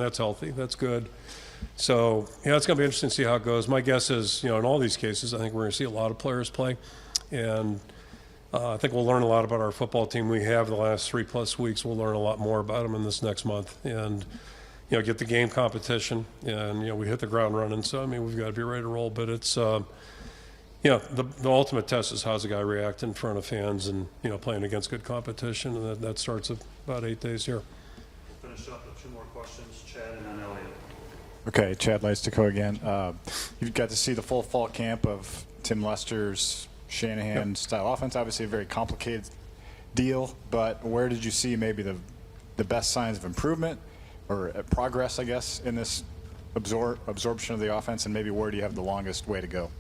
That's healthy. That's good. So, yeah, it's going to be interesting to see how it goes. My guess is, in all these cases, I think we're going to see a lot of players play. And I think we'll learn a lot about our football team we have the last 3+ weeks. We'll learn a lot more about them in this next month. And, get the game competition. And, we hit the ground running. So, we've got to be ready to roll. But it's, the ultimate test is how's a guy react in front of fans and, playing against good competition. And that starts about 8 days here. Finish up with 2 more questions, Chad and then Elliot. Okay, Chad Leistikow again. You've got to see the full fall camp of Tim Lester's Shanahan-style offense. Obviously a very complicated deal, but where did you see maybe the best signs of improvement or progress, I guess, in this absorption of the offense, and maybe where do you have the longest way to go?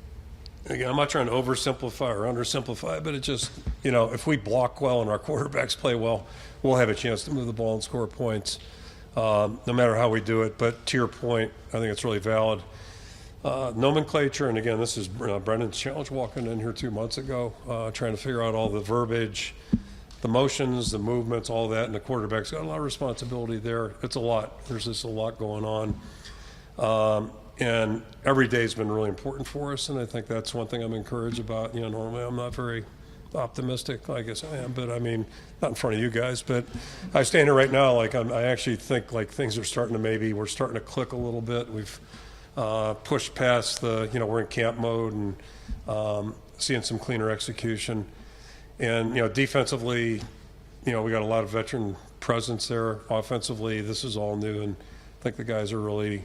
Again, I'm not trying to oversimplify or undersimplify, but it just, if we block well and our quarterbacks play well, we'll have a chance to move the ball and score points. No matter how we do it. But to your point, I think it's really valid. Nomenclature, and again, this is Brendan's challenge walking in here 2 months ago, trying to figure out all the verbiage, the motions, the movements, all that, and the quarterback's got a lot of responsibility there. It's a lot. There's just a lot going on. And every day's been really important for us, and I think that's one thing I'm encouraged about. Normally I'm not very optimistic, I guess I am, but not in front of you guys, but I stand here right now I actually think things are starting to we're starting to click a little bit. We've pushed past we're in camp mode and seeing some cleaner execution. And, defensively, we got a lot of veteran presence there. Offensively, this is all new, and I think the guys are really,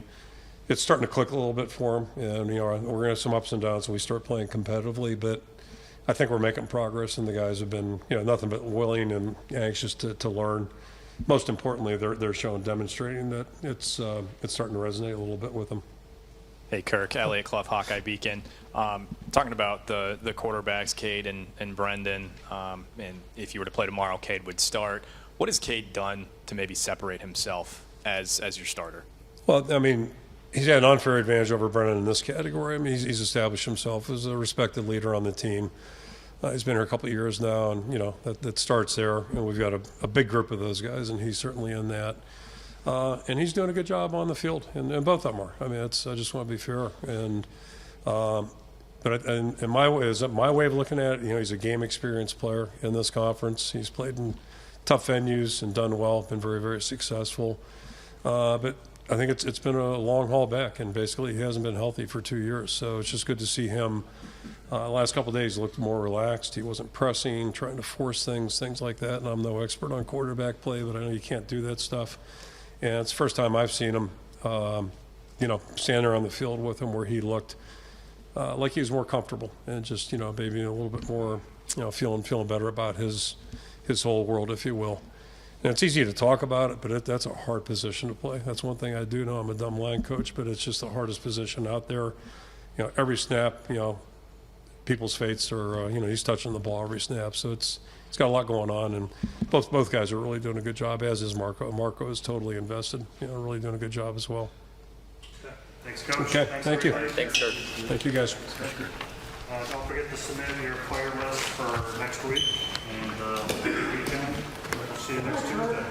it's starting to click a little bit for them. And, we're going to have some ups and downs when we start playing competitively, but I think we're making progress, and the guys have been, nothing but willing and anxious to learn. Most importantly, they're demonstrating that it's starting to resonate a little bit with them. Hey, Kirk, Elliot Clough, Hawkeye Beacon. Talking about the quarterbacks, Cade and Brendan, and if you were to play tomorrow, Cade would start. What has Cade done to maybe separate himself as your starter? Well, he's had an unfair advantage over Brendan in this category. He's established himself as a respected leader on the team. He's been here a couple of years now, and that starts there. And we've got a big group of those guys, and he's certainly in that. And he's doing a good job on the field, and both of them are. I just want to be fair. And in my way of looking at it, he's a game experienced player in this conference. He's played in tough venues and done well, been very, very successful. But I think it's been a long haul back, and basically he hasn't been healthy for 2 years. So it's just good to see him. The last couple of days he looked more relaxed. He wasn't pressing, trying to force things like that. And I'm no expert on quarterback play, but I know you can't do that stuff. And it's the first time I've seen him, stand there on the field with him where he looked like he was more comfortable and just, maybe a little bit more, feeling better about his whole world, if you will. And it's easy to talk about it, but that's a hard position to play. That's one thing I do know. I'm a dumb line coach, but it's just the hardest position out there. Every snap, people's fates are, he's touching the ball every snap. So it's got a lot going on, and both guys are really doing a good job, as is Marco. Marco is totally invested, really doing a good job as well. Okay. Thanks, Coach. Okay, thank you. Thanks, Kirk. Thank you, guys. Don't forget to submit your player list for next week, and weekend. We'll see you next Tuesday.